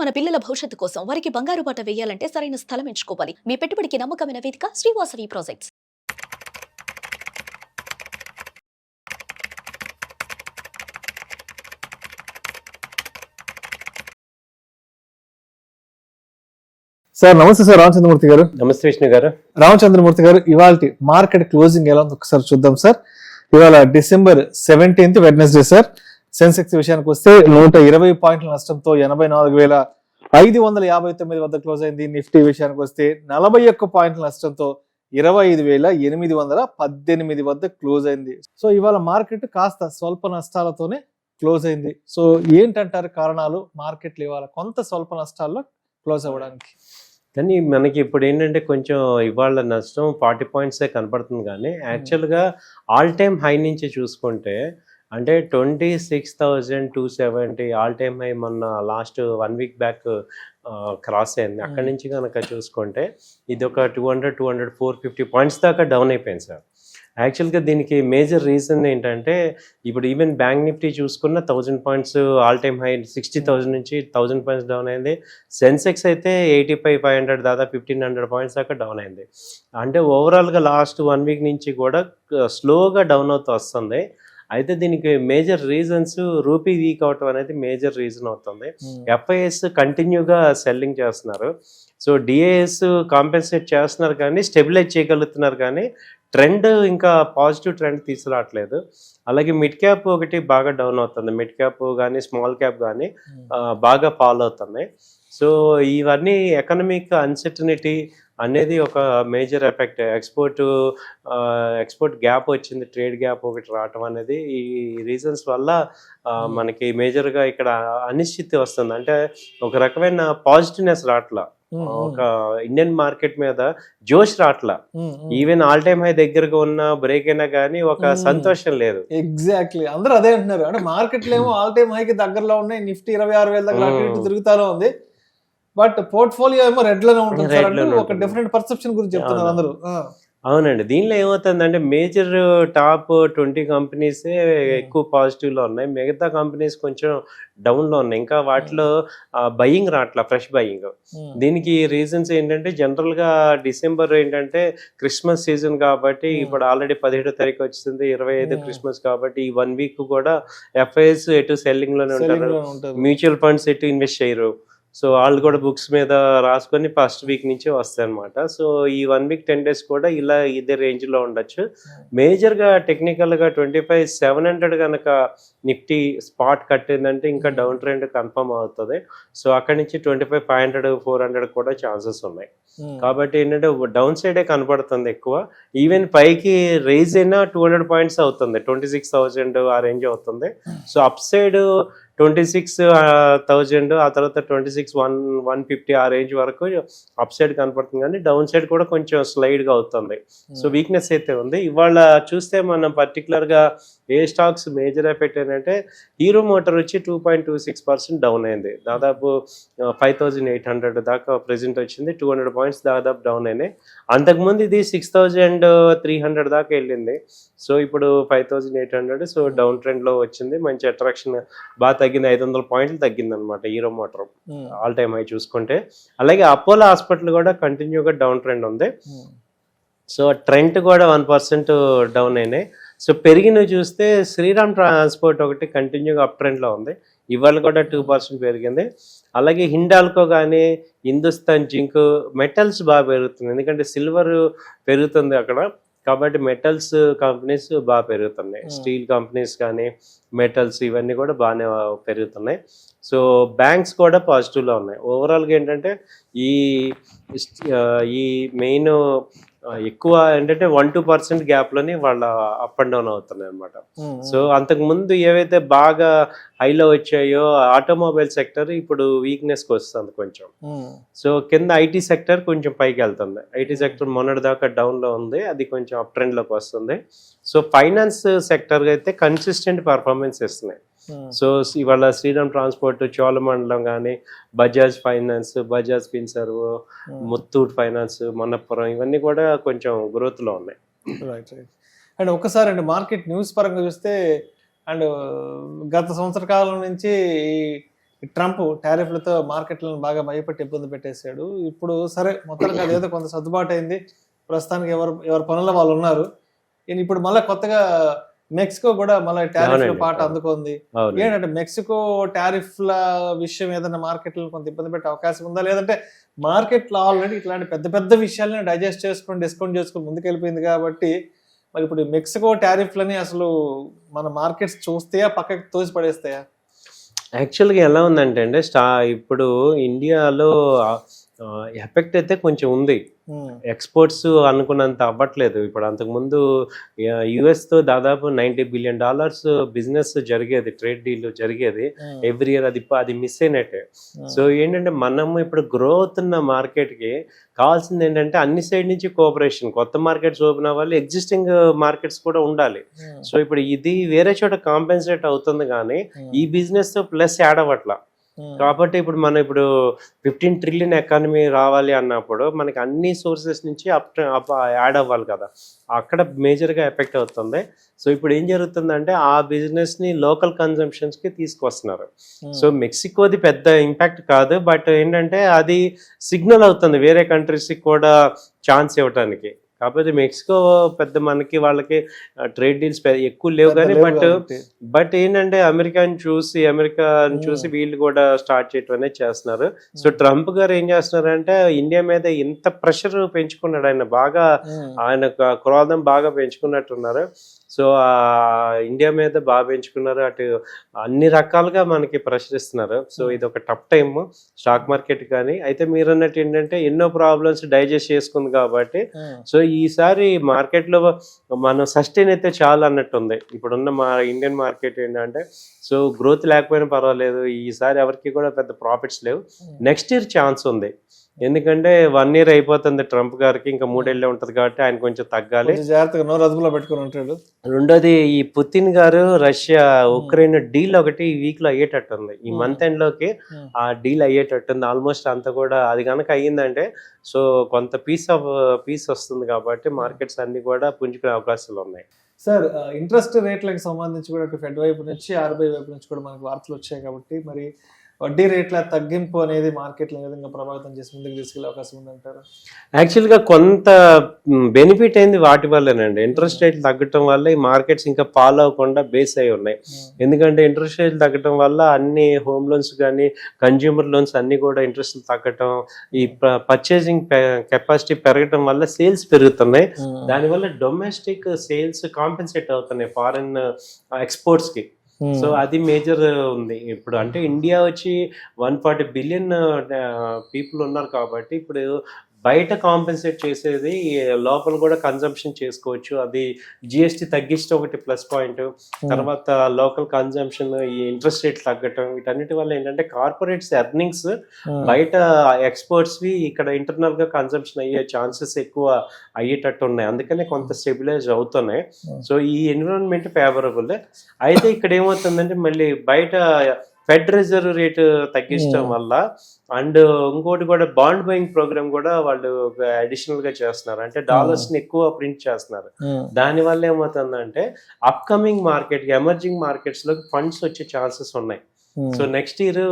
మన పిల్లల భవిష్యత్తు కోసం వారికి బంగారు బాట వేయాలంటే సరైన స్థలం ఎంచుకోవాలి. మీ పెట్టుబడికి నమ్మకమైన వేదిక శ్రీవాసవి ప్రాజెక్ట్స్. సార్ నమస్తే సార్, రామచంద్రమూర్తి గారు. నమస్తే విష్ణు గారు. రామచంద్రమూర్తి గారు, ఇవాళ మార్కెట్ క్లోజింగ్ ఎలా ఉంది ఒకసారి చూద్దాం సార్. ఇవాళ December 17th Wednesday sir. Sensex విషయానికి వస్తే 120 పాయింట్ల నష్టంతో 84,559 వద్ద క్లోజ్ అయింది. నిఫ్టీ విషయానికి వస్తే 41 పాయింట్ల నష్టంతో 25,818 వద్ద క్లోజ్ అయింది. సో ఇవాళ మార్కెట్ కాస్త స్వల్ప నష్టాలతోనే క్లోజ్ అయింది. సో ఏంటంటారు కారణాలు మార్కెట్లు ఇవాళ కొంత స్వల్ప నష్టాల్లో క్లోజ్ అవ్వడానికి? కానీ మనకి ఇప్పుడు ఏంటంటే కొంచెం ఇవాళ నష్టం 40 పాయింట్సే కనపడుతుంది. కానీ యాక్చువల్గా ఆల్ టైమ్ హై నుంచి చూసుకుంటే అంటే 26,270 ఆల్ టైమ్ హై మొన్న లాస్ట్ 1 వీక్ బ్యాక్ క్రాస్ అయింది. అక్కడి నుంచి కనుక చూసుకుంటే ఇది ఒక 200, 450 పాయింట్స్ దాకా డౌన్ అయిపోయింది సార్. యాక్చువల్గా దీనికి మేజర్ రీజన్ ఏంటంటే ఇప్పుడు ఈవెన్ బ్యాంక్ నిఫ్టీ చూసుకున్న 1000 పాయింట్స్ ఆల్ టైమ్ హై 60,000 నుంచి 1000 పాయింట్స్ డౌన్ అయింది. సెన్సెక్స్ అయితే 85,500 దాదాపు 1,500 పాయింట్స్ దాకా డౌన్ అయింది. అంటే ఓవరాల్గా లాస్ట్ 1 వీక్ నుంచి కూడా స్లోగా డౌన్ అవుతూ వస్తుంది. అయితే దీనికి మేజర్ రీజన్స్ రూపీ వీక్ అవటం అనేది మేజర్ రీజన్ అవుతుంది. ఎఫ్ఐఎస్ కంటిన్యూగా సెల్లింగ్ చేస్తున్నారు. సో డిఏఎస్ కాంపెన్సేట్ చేస్తున్నారు కానీ స్టెబిలైజ్ చేయగలుగుతున్నారు కానీ ట్రెండ్ ఇంకా పాజిటివ్ ట్రెండ్ తీసుకురావట్లేదు. అలాగే మిడ్ క్యాప్ ఒకటి బాగా డౌన్ అవుతుంది. మిడ్ క్యాప్ కానీ స్మాల్ క్యాప్ కానీ బాగా ఫాలో అవుతున్నాయి. సో ఇవన్నీ ఎకనమిక్ అన్సర్టనిటీ అనేది ఒక మేజర్ ఎఫెక్ట్. ఎక్స్పోర్ట్ గ్యాప్ వచ్చింది, ట్రేడ్ గ్యాప్ ఒకటి రావటం అనేది ఈ రీజన్స్ వల్ల మనకి మేజర్గా ఇక్కడ అనిశ్చితి వస్తుంది. అంటే ఒక రకమైన పాజిటివ్నెస్ రావట్లా, ఒక ఇండియన్ మార్కెట్ మీద జోష్ రాట్లా. ఈవెన్ ఆల్ టైమ్ హై దగ్గరగా ఉన్న బ్రేక్ అయినా కానీ ఒక సంతోషం లేదు. ఎగ్జాక్ట్లీ అందరూ అదే అంటున్నారు. అంటే మార్కెట్లో ఏమో ఆల్ టైమ్ హైకి దగ్గరలో ఉన్నాయి, నిఫ్టీ 26,000 దగ్గర తిరుగుతానే ఉంది. బట్ పోర్ట్ఫోలియో ఏమో రెడ్ లోనే ఉంటుంది. ఒక డిఫరెంట్ పర్సెప్షన్ గురించి చెప్తున్నారు అందరూ. అవునండి. దీనిలో ఏమవుతుందంటే మేజర్ టాప్ 20 కంపెనీసే ఎక్కువ పాజిటివ్లో ఉన్నాయి, మిగతా కంపెనీస్ కొంచెం డౌన్లో ఉన్నాయి. ఇంకా వాటిలో బయింగ్ రావట్లా, ఫ్రెష్ బయింగ్. దీనికి రీజన్స్ ఏంటంటే జనరల్గా డిసెంబర్ ఏంటంటే క్రిస్మస్ సీజన్ కాబట్టి ఇప్పుడు ఆల్రెడీ 17వ తారీఖు వచ్చింది, 25 క్రిస్మస్ కాబట్టి ఈ 1 వీక్ కూడా ఎఫ్ఐఎస్ ఎటు సెల్లింగ్లోనే ఉంటారు, మ్యూచువల్ ఫండ్స్ ఎటు ఇన్వెస్ట్ చేయరు. సో వాళ్ళు కూడా బుక్స్ మీద రాసుకొని ఫస్ట్ వీక్ నుంచి వస్తాయి అనమాట. సో ఈ 1 వీక్ 10 days కూడా ఇలా ఇదే రేంజ్లో ఉండొచ్చు. మేజర్గా టెక్నికల్గా 25,700 కనుక నిఫ్టీ స్పాట్ కట్టిందంటే ఇంకా డౌన్ ట్రెండ్ కన్ఫర్మ్ అవుతుంది. సో అక్కడి నుంచి 25,500, 400 కూడా ఛాన్సెస్ ఉన్నాయి. కాబట్టి ఏంటంటే డౌన్ సైడే కనపడుతుంది ఎక్కువ. ఈవెన్ పైకి రేజ్ అయినా 200 పాయింట్స్ అవుతుంది, 26,000 ఆ రేంజ్ అవుతుంది. సో అప్ సైడ్ 26,000 ఆ తర్వాత 26,150 ఆ రేంజ్ వరకు అప్ సైడ్ కనపడుతుంది. కానీ డౌన్ సైడ్ కూడా కొంచెం స్లైడ్గా అవుతుంది. సో వీక్నెస్ అయితే ఉంది. ఇవాళ చూస్తే మనం పర్టికులర్గా ఏ స్టాక్స్ మేజర్ ఎఫెక్ట్ ఏంటంటే హీరో మోటార్ వచ్చి 2.26% డౌన్ అయింది. దాదాపు 5,800 దాకా ప్రెజెంట్ వచ్చింది, 200 పాయింట్స్ దాదాపు డౌన్ అయినాయి. అంతకుముందు ఇది 6,300 దాకా వెళ్ళింది. సో ఇప్పుడు 5,800. సో డౌన్ ట్రెండ్లో వచ్చింది, మంచి అట్రాక్షన్ బాగా తగ్గింది, 500 పాయింట్లు తగ్గింది అనమాట hero motor all time high చూసుకుంటే. అలాగే అపోలో హాస్పిటల్ కూడా కంటిన్యూగా డౌన్ ట్రెండ్ ఉంది. సో ట్రెండ్ కూడా 1% డౌన్ అయినాయి. సో పెరిగినవి చూస్తే శ్రీరామ్ ట్రాన్స్పోర్ట్ ఒకటి కంటిన్యూగా అప్ ట్రెండ్లో ఉంది, ఇవాళ కూడా 2% పెరిగింది. అలాగే హిండాల్కో కానీ హిందుస్థాన్ జింక్ మెటల్స్ బాగా పెరుగుతుంది, ఎందుకంటే సిల్వర్ పెరుగుతుంది అక్కడ కాబట్టి మెటల్స్ కంపెనీస్ బాగా పెరుగుతున్నాయి. స్టీల్ కంపెనీస్ కానీ మెటల్స్ ఇవన్నీ కూడా బాగానే పెరుగుతున్నాయి. సో బ్యాంక్స్ కూడా పాజిటివ్లో ఉన్నాయి. ఓవరాల్గా ఏంటంటే ఈ మెయిన్ ఎక్కువ ఏంటంటే 1-2% గ్యాప్లోని వాళ్ళ అప్ అండ్ డౌన్ అవుతున్నాయి అనమాట. సో అంతకుముందు ఏవైతే బాగా హైలో వచ్చాయో ఆటోమొబైల్ సెక్టర్ ఇప్పుడు వీక్నెస్కి వస్తుంది కొంచెం. సో కింద ఐటీ సెక్టర్ కొంచెం పైకి వెళ్తుంది. ఐటీ సెక్టర్ మొన్నటి దాకా డౌన్లో ఉంది, అది కొంచెం అప్ ట్రెండ్లోకి వస్తుంది. సో ఫైనాన్స్ సెక్టర్ అయితే కన్సిస్టెంట్ పర్ఫార్మెన్స్ ఇస్తున్నాయి. సో ఇవాళ శ్రీరామ్ ట్రాన్స్పోర్ట్, చోళమండలం కానీ బజాజ్ ఫైనాన్స్, బజాజ్ ఫిన్సర్వ్, ముత్తూట్ ఫైనాన్స్, మన్నపురం ఇవన్నీ కూడా కొంచెం గ్రోత్లో ఉన్నాయి. Right right. అండ్ ఒకసారి అండి మార్కెట్ న్యూస్ పరంగా చూస్తే అండ్ గత సంవత్సర కాలం నుంచి ఈ ట్రంప్ టారిఫ్లతో మార్కెట్లను బాగా భయపెట్టి ఇబ్బంది పెట్టేశాడు. ఇప్పుడు సరే మొత్తానికి అదేదో కొంత సర్దుబాటు అయింది, ప్రస్తుతానికి ఎవరి పనుల్లో వాళ్ళు ఉన్నారు. ఇప్పుడు మళ్ళీ కొత్తగా మెక్సికో కూడా మళ్ళీ టారిఫ్ల పాట అందుకుంది. ఏంటంటే మెక్సికో టారిఫ్ల విషయం ఏదైనా మార్కెట్లను కొంత ఇబ్బంది పెట్టే అవకాశం ఉందా, లేదంటే మార్కెట్లో ఆల్రెడీ ఇట్లాంటి పెద్ద పెద్ద విషయాలని డైజెస్ట్ చేసుకొని డిస్కౌంట్ చేసుకొని ముందుకెళ్ళిపోయింది కాబట్టి మరి ఇప్పుడు మెక్సికో టారిఫ్లని అసలు మన మార్కెట్స్ చూస్తాయా, పక్కకి తోసి పడేస్తాయా? యాక్చువల్గా ఎలా ఉందంటే అండి, ఇప్పుడు ఇండియాలో ఎఫెక్ట్ అయితే కొంచెం ఉంది. ఎక్స్పోర్ట్స్ అనుకున్నంత అవ్వట్లేదు. ఇప్పుడు అంతకుముందు యుఎస్తో దాదాపు $90 బిలియన్ బిజినెస్ జరిగేది, ట్రేడ్ డీల్ జరిగేది ఎవ్రీ ఇయర్. అది మిస్ అయినట్టే. సో ఏంటంటే మనము ఇప్పుడు గ్రో అవుతున్న మార్కెట్కి కావాల్సింది ఏంటంటే అన్ని సైడ్ నుంచి కోఆపరేషన్. కొత్త మార్కెట్స్ ఓపెన్ అవ్వాలి, ఎగ్జిస్టింగ్ మార్కెట్స్ కూడా ఉండాలి. సో ఇప్పుడు ఇది వేరే చోట కాంపెన్సేట్ అవుతుంది కానీ ఈ బిజినెస్ ప్లస్ యాడ్ అవ్వట్లా. కాబట్టి ఇప్పుడు మనం 15 ట్రిలియన్ ఎకానమీ రావాలి అన్నప్పుడు మనకి అన్ని సోర్సెస్ నుంచి యాడ్ అవ్వాలి కదా, అక్కడ మేజర్గా ఎఫెక్ట్ అవుతుంది. సో ఇప్పుడు ఏం జరుగుతుందంటే ఆ బిజినెస్ని లోకల్ కన్జంప్షన్స్కి తీసుకొస్తున్నారు. సో మెక్సికోది పెద్ద ఇంపాక్ట్ కాదు, బట్ ఏంటంటే అది సిగ్నల్ అవుతుంది వేరే కంట్రీస్కి కూడా ఛాన్స్ ఇవ్వడానికి. కాకపోతే మెక్సికో పెద్ద మనకి వాళ్ళకి ట్రేడ్ డీల్స్ ఎక్కువ లేవు కానీ బట్ ఏంటంటే అమెరికాని చూసి వీళ్ళు కూడా స్టార్ట్ చేయటం అనేది చేస్తున్నారు. సో ట్రంప్ గారు ఏం చేస్తున్నారంటే ఇండియా మీద ఇంత ప్రెషర్ పెంచుకున్నాడు, ఆయన క్రోధం బాగా పెంచుకున్నట్టున్నారు. సో ఇండియా మీద బాగా పెంచుకున్నారు, అటు అన్ని రకాలుగా మనకి ప్రెషర్ ఇస్తున్నారు. సో ఇది ఒక టఫ్ టైమ్ స్టాక్ మార్కెట్ కానీ. అయితే మీరు అన్నట్టు ఏంటంటే ఎన్నో ప్రాబ్లమ్స్ డైజెస్ట్ చేసుకుంది కాబట్టి సో ఈసారి మార్కెట్లో మనం సస్టైన్ అయితే చాలా అన్నట్టు ఉంది. ఇప్పుడున్న మా ఇండియన్ మార్కెట్ ఏంటంటే సో గ్రోత్ లేకపోయినా పర్వాలేదు, ఈసారి ఎవరికి కూడా పెద్ద ప్రాఫిట్స్ లేవు. నెక్స్ట్ ఇయర్ ఛాన్స్ ఉంది, ఎందుకంటే 1 year అయిపోతుంది ట్రంప్ గారికి, ఇంకా 3 ఏళ్ళే ఉంటది కాబట్టి ఆయన కొంచెం తగ్గాలి, జాగ్రత్తగా నోరు అదుపులో పెట్టుకుని ఉంటాడు. రెండోది ఈ పుతిన్ గారు రష్యా ఉక్రెయిన్ డీల్ ఒకటి ఈ వీక్ లో అయ్యేటట్టుంది, ఈ మంత్ ఎండ్ లోకి ఆ డీల్ అయ్యేటట్టుంది ఆల్మోస్ట్ అంతా కూడా. అది కనుక అయ్యిందంటే సో కొంత పీస్ వస్తుంది కాబట్టి మార్కెట్స్ అన్ని కూడా పుంజుకునే అవకాశాలు ఉన్నాయి. సార్ ఇంట్రెస్ట్ రేట్లకు సంబంధించి కూడా ఫెడ్ వైపు నుంచి ఆర్బీఐ వైపు నుంచి కూడా మనకు వార్తలు వచ్చాయి కాబట్టి మరి వడ్డీ రేట్ల తగ్గింపు అనేది మార్కెట్లో ఏ విధంగా ప్రభావితం చేసి ముందుకు తీసుకెళ్లే అవకాశం ఉందంటారు? యాక్చువల్గా కొంత బెనిఫిట్ అయింది వాటి వల్లేనండి. ఇంట్రెస్ట్ రేట్లు తగ్గటం వల్ల ఈ మార్కెట్స్ ఇంకా ఫాలో అవ్వకుండా బేస్ అయి ఉన్నాయి. ఎందుకంటే ఇంట్రెస్ట్ రేట్లు తగ్గటం వల్ల అన్ని హోమ్ లోన్స్ కానీ కన్జ్యూమర్ లోన్స్ అన్ని కూడా ఇంట్రెస్ట్ తగ్గటం, ఈ పర్చేసింగ్ కెపాసిటీ పెరగటం వల్ల సేల్స్ పెరుగుతున్నాయి. దానివల్ల డొమెస్టిక్ సేల్స్ కాంపెన్సేట్ అవుతున్నాయి ఫారెన్ ఎక్స్పోర్ట్స్ కి. సో అది మేజర్ ఉంది ఇప్పుడు. అంటే ఇండియా వచ్చి 140 బిలియన్ పీపుల్ ఉన్నారు కాబట్టి ఇప్పుడు బయట కాంపెన్సేట్ చేసేది లోపల కూడా కన్జంప్షన్ చేసుకోవచ్చు. అది జిఎస్టీ తగ్గించడం ఒకటి ప్లస్ పాయింట్. తర్వాత లోకల్ కన్జంప్షన్, ఈ ఇంట్రెస్ట్ రేట్ తగ్గటం, వీటన్నిటి వల్ల ఏంటంటే కార్పొరేట్స్ ఎర్నింగ్స్ బయట ఎక్స్పోర్ట్స్వి ఇక్కడ ఇంటర్నల్ గా కన్జంప్షన్ అయ్యే ఛాన్సెస్ ఎక్కువ అయ్యేటట్టు ఉన్నాయి. అందుకనే కొంత స్టెబిలైజ్ అవుతున్నాయి. సో ఈ ఎన్విరాన్మెంట్ ఫేవరబుల్. అయితే ఇక్కడ ఏమవుతుందంటే మళ్ళీ బయట ఫెడ్ రిజర్వ్ రేటు తగ్గించడం వల్ల అండ్ ఇంకోటి కూడా బాండ్ బయింగ్ ప్రోగ్రామ్ కూడా వాళ్ళు అడిషనల్ గా చేస్తున్నారు, అంటే డాలర్స్ ని ఎక్కువ ప్రింట్ చేస్తున్నారు. దాని వల్ల ఏమవుతుందంటే అప్కమింగ్ మార్కెట్ ఎమర్జింగ్ మార్కెట్స్ లో ఫండ్స్ వచ్చే ఛాన్సెస్ ఉన్నాయి. సో నెక్స్ట్ ఇయర్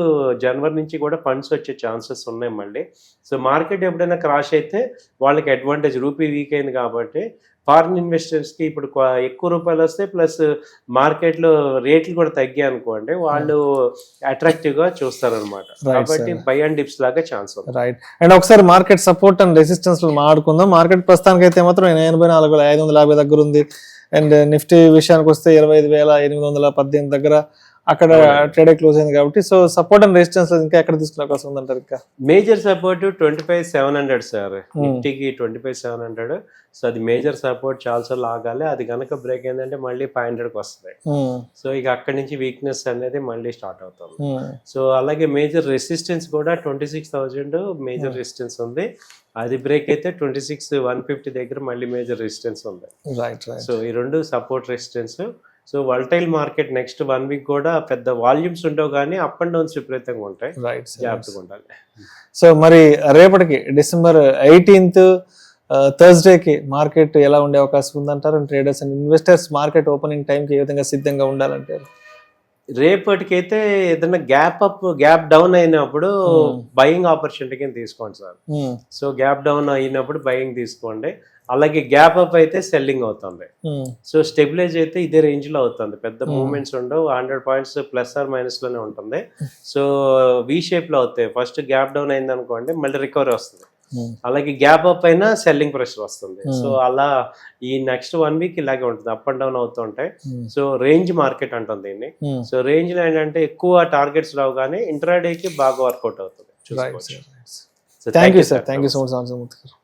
జనవరి నుంచి కూడా ఫండ్స్ వచ్చే ఛాన్సెస్ ఉన్నాయి మళ్ళీ. సో మార్కెట్ ఎప్పుడైనా క్రాష్ అయితే వాళ్ళకి అడ్వాంటేజ్, రూపీ వీక్ అయింది కాబట్టి ఫారిన్ ఇన్వెస్టర్స్ కి ఇప్పుడు ఎక్కువ రూపాయలు వస్తాయి, ప్లస్ మార్కెట్ లో రేట్లు కూడా తగ్గాయి అనుకోండి, వాళ్ళు అట్రాక్టివ్ గా చూస్తారు అనమాట. కాబట్టి బై అండ్ డిప్స్ లాగా ఛాన్స్ ఉంది. రైట్. అండ్ ఒకసారి మార్కెట్ సపోర్ట్ అండ్ రెసిస్టెన్స్ లో మాట్లాడుకుందాం. మార్కెట్ ప్రస్తుతానికి అయితే మాత్రం 84,550 దగ్గర ఉంది. అండ్ నిఫ్టీ విషయానికి వస్తే 25,818 దగ్గర అక్కడ ట్రేడ్ క్లోజ్ అయింది కాబట్టి సో సపోర్ట్ అండ్ రెసిస్టెన్స్ ఇంకా ఎక్కడ తీసుకునే అవకాశం ఉందంటారు? ఇంకా మేజర్ సపోర్ట్ 25,700 సార్, నిఫ్టీకి 25,700. సో అది మేజర్ సపోర్ట్, చాలాసార్లు ఆగాలి. అది కనుక బ్రేక్ అయిందంటే మళ్ళీ 500కి వస్తుంది. సో ఇక అక్కడి నుంచి వీక్నెస్ అనేది మళ్ళీ స్టార్ట్ అవుతుంది. సో అలాగే మేజర్ రెసిస్టెన్స్ కూడా 26,000 మేజర్ రెసిస్టెన్స్ ఉంది. అది బ్రేక్ అయితే 26,150 దగ్గర మళ్ళీ మేజర్ రెసిస్టెన్స్ ఉంది. సో ఈ రెండు support resistance. So volatile market next 1 week కూడా పెద్ద వాల్యూమ్స్ ఉండవు కానీ అప్ అండ్ డౌన్స్ విపరీతంగా ఉంటాయి, జాగ్రత్తగా ఉండాలి. సో మరి రేపటికి December 18th థర్స్డేకి మార్కెట్ ఎలా ఉండే అవకాశం ఉందంటారు? Traders and investors market opening టైంకి ఏ విధంగా సిద్ధంగా ఉండాలంటారు? రేపటికైతే ఏదైనా గ్యాప్ డౌన్ అయినప్పుడు బయింగ్ ఆపర్చునిటీ కింద తీసుకోండి సార్. సో గ్యాప్ డౌన్ అయినప్పుడు బయింగ్ తీసుకోండి. అలాగే గ్యాప్ అప్ అయితే సెల్లింగ్ అవుతుంది. సో స్టెబిలైజ్ అయితే ఇదే రేంజ్ లో అవుతుంది, పెద్ద మూవ్మెంట్స్ ఉండవు, 100 పాయింట్స్ ప్లస్ ఆర్ మైనస్ లోనే ఉంటుంది. సో వి షేప్ లో అవుతాయి. ఫస్ట్ గ్యాప్ డౌన్ అయింది అనుకోండి, మళ్ళీ రికవరీ వస్తుంది. అలాగే గ్యాప్ అప్ అయినా సెల్లింగ్ ప్రెషర్ వస్తుంది. సో అలా ఈ నెక్స్ట్ 1 వీక్ ఇలాగే ఉంటుంది, అప్ అండ్ డౌన్ అవుతూ ఉంటాయి. సో రేంజ్ మార్కెట్ అంటుంది దీన్ని. సో రేంజ్ లో ఏంటంటే ఎక్కువ టార్గెట్స్ రావు, కానీ ఇంట్రాడేకి బాగా వర్కౌట్ అవుతుంది. Thank you sir, thank you so much.